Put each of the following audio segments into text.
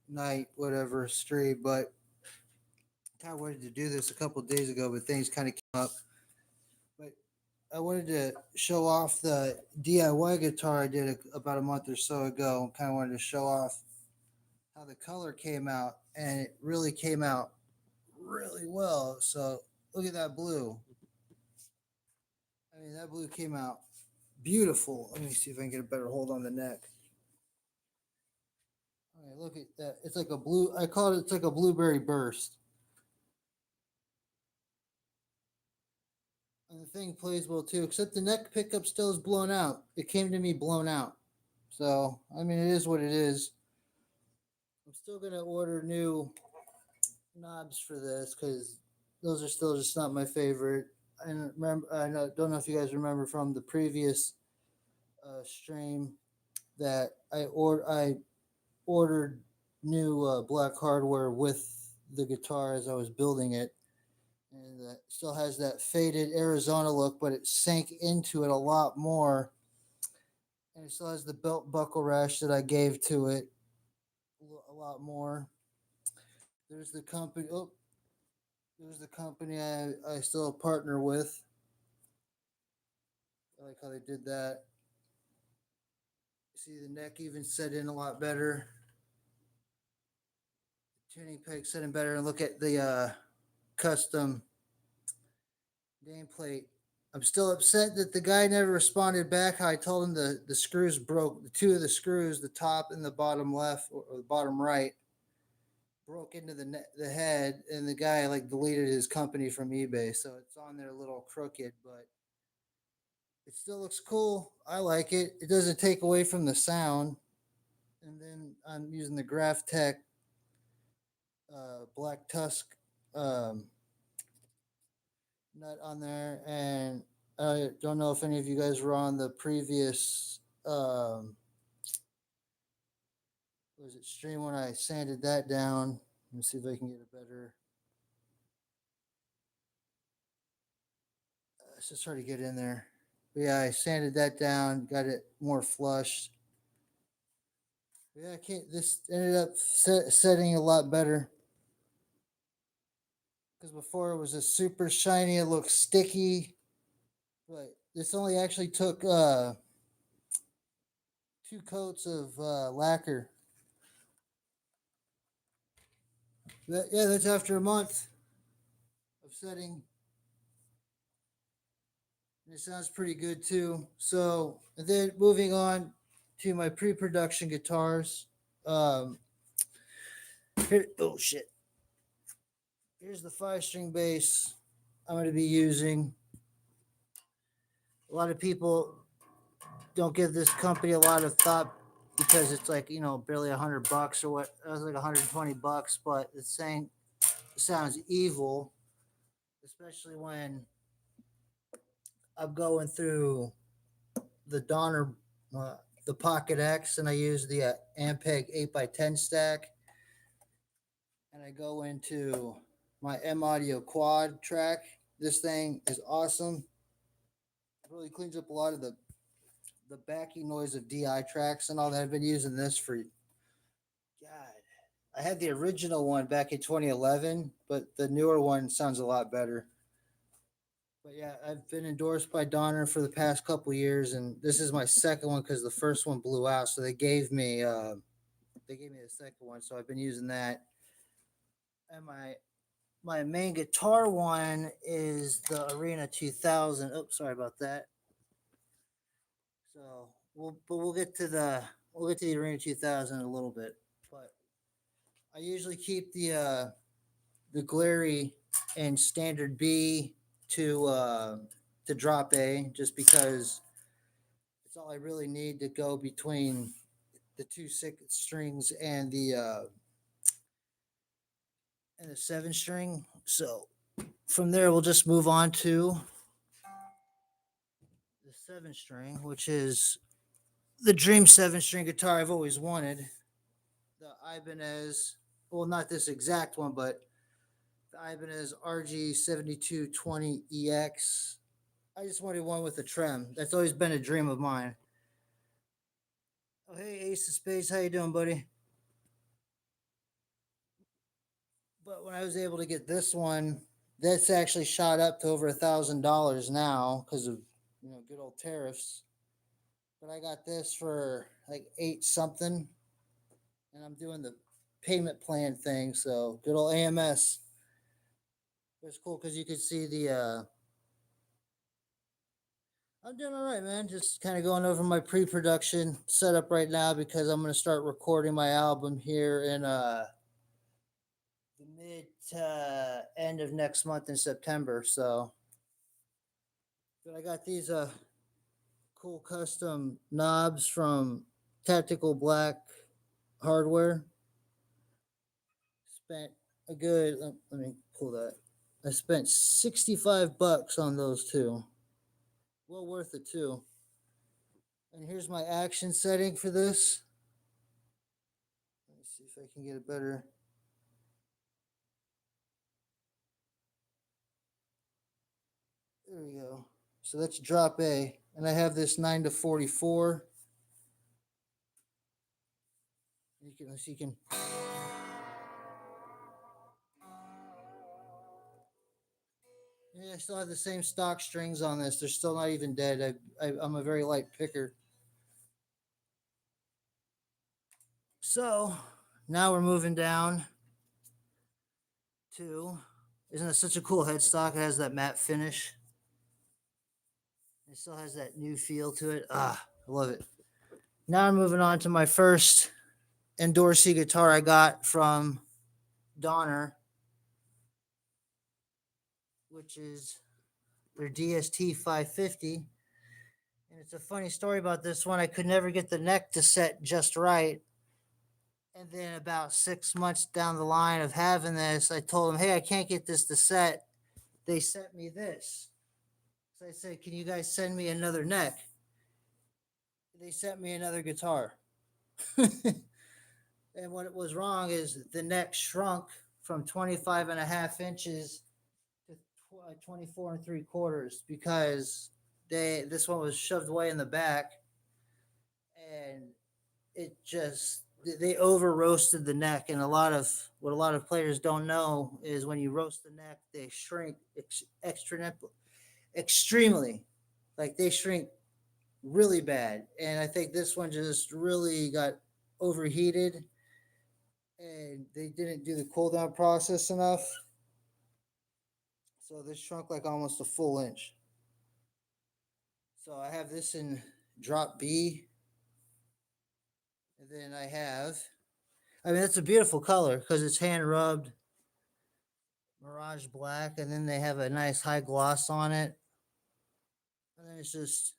night, whatever stream, but kind of wanted to do this a couple days ago, but things kind of came up. But I wanted to show off the DIY guitar I did about a month or so ago. Kind of wanted to show off how the color came out, and it really came out really well. So look at that blue. I mean, that blue came out beautiful. Let me see if I can get a better hold on the neck. Okay, look at that. It's like a blue. I call it. It's like a blueberry burst. And the thing plays well too, except the neck pickup still is blown out. It came to me blown out. So, I mean, it is what it is. I'm still going to order new knobs for this because those are still just not my favorite. And remember, don't know if you guys remember from the previous stream that I ordered new black hardware with the guitar as I was building it, and it still has that faded Arizona look, but it sank into it a lot more, and it still has the belt buckle rash that I gave to it a lot more. There's the company. Oh, there's the company I still partner with. I like how they did that. See the neck even set in a lot better. The tuning peg set in better, and look at the custom nameplate. I'm still upset that the guy never responded back. How I told him the screws broke. The two of the screws, the top and the bottom left or the bottom right, broke into the head, and the guy like deleted his company from eBay, so it's on there a little crooked, but it still looks cool. I like it. It doesn't take away from the sound. And then I'm using the T.R.R.I-TEC Black Tusk um, nut on there, and I don't know if any of you guys were on the previous was it stream when I sanded that down. Let me see if I can get a better. Let's just try to get in there. But yeah, I sanded that down, got it more flushed. But yeah, I can't. This ended up setting a lot better because before it was a super shiny. It looked sticky, but this only actually took 2 coats of lacquer. Yeah, that's after a month of setting. And it sounds pretty good too. So, and then moving on to my pre-production guitars. Oh shit! Here's the 5-string bass I'm going to be using. A lot of people don't give this company a lot of thought because it's like barely $100 or what. It was like $120, but it's saying it sounds evil, especially when I'm going through the Donner, the Pocket X, and I use the Ampeg 8x10 stack, and I go into my M Audio Quad track. This thing is awesome. It really cleans up a lot of the backing noise of DI tracks and all that. I've been using this for God. I had the original one back in 2011, but the newer one sounds a lot better. But yeah, I've been endorsed by Donner for the past couple years, and this is my second one because the first one blew out. So they gave me the second one, so I've been using that. And my main guitar one is the Arena 2000. Oh, sorry about that. So we'll get to the Arena 2000 in a little bit. But I usually keep the Glarry and standard B to drop A, just because it's all I really need to go between the 2 6 strings and the 7 string. So from there, we'll just move on to the 7 string, which is the dream 7 string guitar I've always wanted. The Ibanez, well, not this exact one, but the Ibanez RG7220EX. I just wanted one with a trem. That's always been a dream of mine. Oh, hey, Ace of Spades, how you doing, buddy? But when I was able to get this one, that's actually shot up to over $1,000 now because of good old tariffs. But I got this for like 8 something, and I'm doing the payment plan thing. So good old AMS. It's cool because you could see the. I'm doing all right, man. Just kind of going over my pre-production setup right now because I'm going to start recording my album here in the mid to end of next month in September. So, but I got these cool custom knobs from Tactical Black Hardware. Spent a good. Let me pull that. I spent $65 on those two. Well worth it too. And here's my action setting for this. Let me see if I can get a better. There we go. So that's drop A. And I have this 9 to 44. You can. Yeah, I still have the same stock strings on this. They're still not even dead. I'm a very light picker. So now we're moving down to, isn't it such a cool headstock? It has that matte finish. It still has that new feel to it. I love it. Now I'm moving on to my first ENDORSEE guitar I got from Donner, which is their DST-550. And it's a funny story about this one. I could never get the neck to set just right. And then about 6 months down the line of having this, I told them, hey, I can't get this to set. They sent me this. So I said, can you guys send me another neck? They sent me another guitar. And what was wrong is the neck shrunk from 25.5 inches to 24 and 3/4 because this one was shoved away in the back, and it just they over roasted the neck. And a lot of players don't know is when you roast the neck, they shrink extremely, like they shrink really bad. And I think this one just really got overheated, and they didn't do the cool down process enough. So this shrunk like almost a full inch. So I have this in drop B. And then it's a beautiful color because it's hand rubbed Mirage Black. And then they have a nice high gloss on it. And then it's just,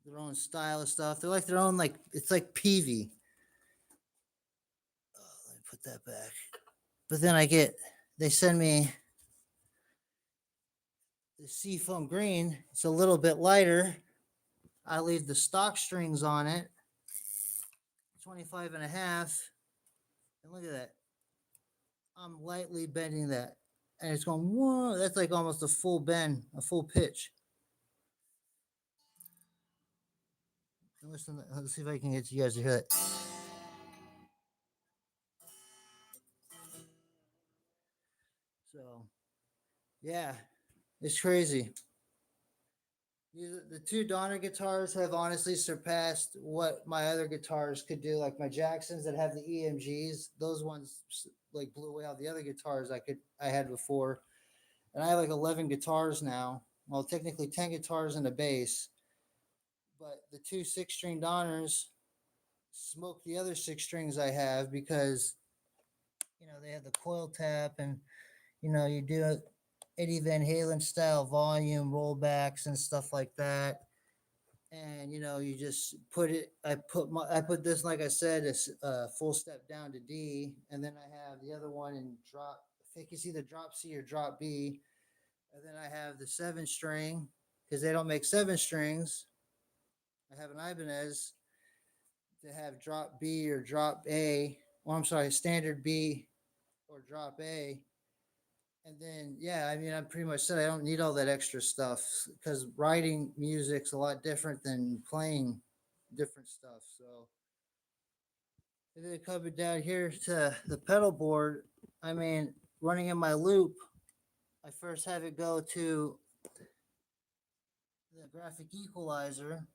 their own style of stuff. They're like their own, it's like Peavy. Oh, let me put that back. But then they send me the seafoam green. It's a little bit lighter. I leave the stock strings on it, 25.5. And look at that. I'm lightly bending that. And it's going, whoa, that's like almost a full bend, a full pitch. And listen, let's see if I can get you guys to hear that. So, yeah, it's crazy. The two Donner guitars have honestly surpassed what my other guitars could do. Like my Jacksons that have the EMGs, those ones like blew away all the other guitars I had before. And I have like 11 guitars now. Well, technically 10 guitars and a bass. But the two 6-string Donners smoke the other 6 strings I have because they have the coil tap, and you do Eddie Van Halen style volume rollbacks and stuff like that. And you just put it. I put this, like I said, as full step down to D, and then I have the other one in drop. I think it's either drop C or drop B, and then I have the 7-string because they don't make 7 strings. I have an Ibanez to have drop B or drop A. Well, I'm sorry, standard B or drop A. And then, I'm pretty much said I don't need all that extra stuff because writing music's a lot different than playing different stuff. So, And then coming down here to the pedal board, I mean, running in my loop, I first have it go to the graphic equalizer,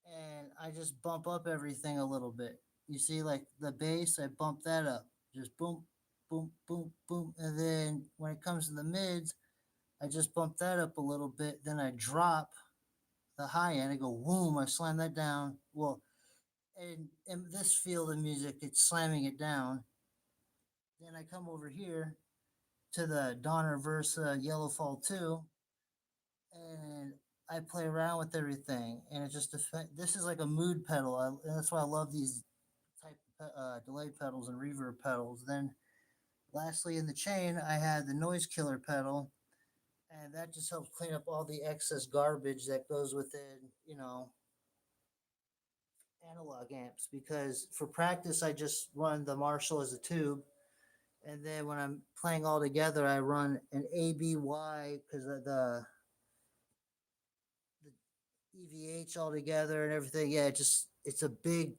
and I just bump up everything a little bit. You see, like the bass, I bump that up, just boom, boom, boom, boom. And then when it comes to the mids, I just bump that up a little bit. Then I drop the high end. I go, boom, I slam that down. Well, in this field of music, it's slamming it down. Then I come over here to the Donner Versa Yellow Fall 2, and I play around with everything. And it just, this is like a mood pedal. And that's why I love these type of delay pedals and reverb pedals. Then lastly in the chain, I had the noise killer pedal, and that just helps clean up all the excess garbage that goes within, analog amps. Because for practice, I just run the Marshall as a tube, and then when I'm playing all together, I run an ABY because of the EVH all together and everything. Yeah, it's a big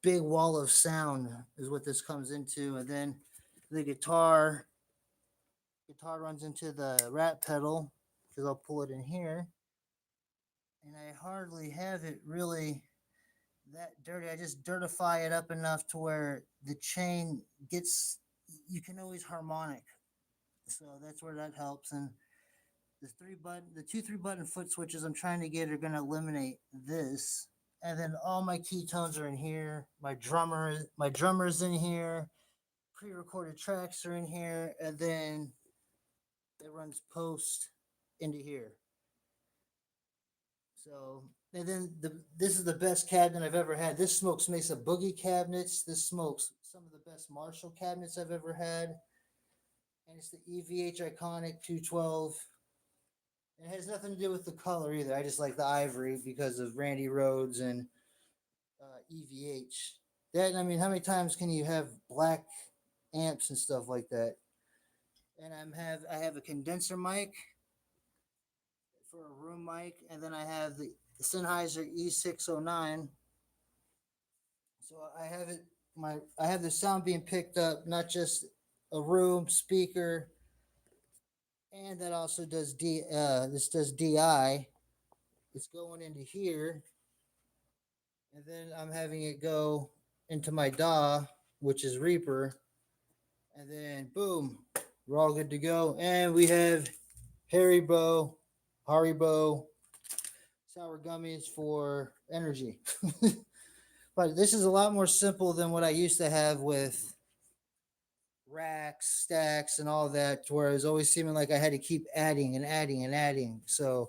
wall of sound is what this comes into, and then the guitar runs into the rat pedal because I'll pull it in here, and I hardly have it really that dirty. I just dirtify it up enough to where the chain gets, you can always harmonic, so that's where that helps. And the 2 3 button foot switches I'm trying to get are going to eliminate this. And then all my keytones are in here. My drummer's in here. Pre-recorded tracks are in here, and then it runs post into here. So, and then this is the best cabinet I've ever had. This smokes Mesa Boogie cabinets. This smokes some of the best Marshall cabinets I've ever had. And it's the EVH Iconic 212. It has nothing to do with the color either. I just like the ivory because of Randy Rhoads and EVH. That, I mean, how many times can you have black amps and stuff like that? And I have a condenser mic for a room mic, and then I have the Sennheiser E609. So I have the sound being picked up, not just a room speaker, and that also does this does DI. It's going into here, and then I'm having it go into my DAW, which is Reaper, and then boom, we're all good to go. And we have Haribo sour gummies for energy. But this is a lot more simple than what I used to have with racks, stacks, and all that, where it was always seeming like I had to keep adding and adding and adding. So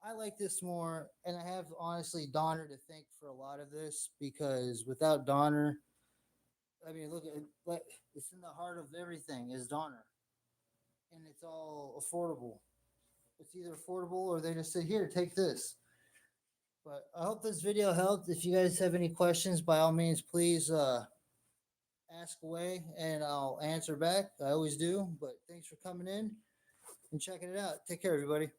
I like this more, and I have honestly Donner to thank for a lot of this, because without Donner, I mean, look at it's in the heart of everything is Donner, and it's all affordable. It's either affordable or they just say, here, take this. But I hope this video helped. If you guys have any questions, by all means, please ask away and I'll answer back. I always do. But thanks for coming in and checking it out. Take care, everybody.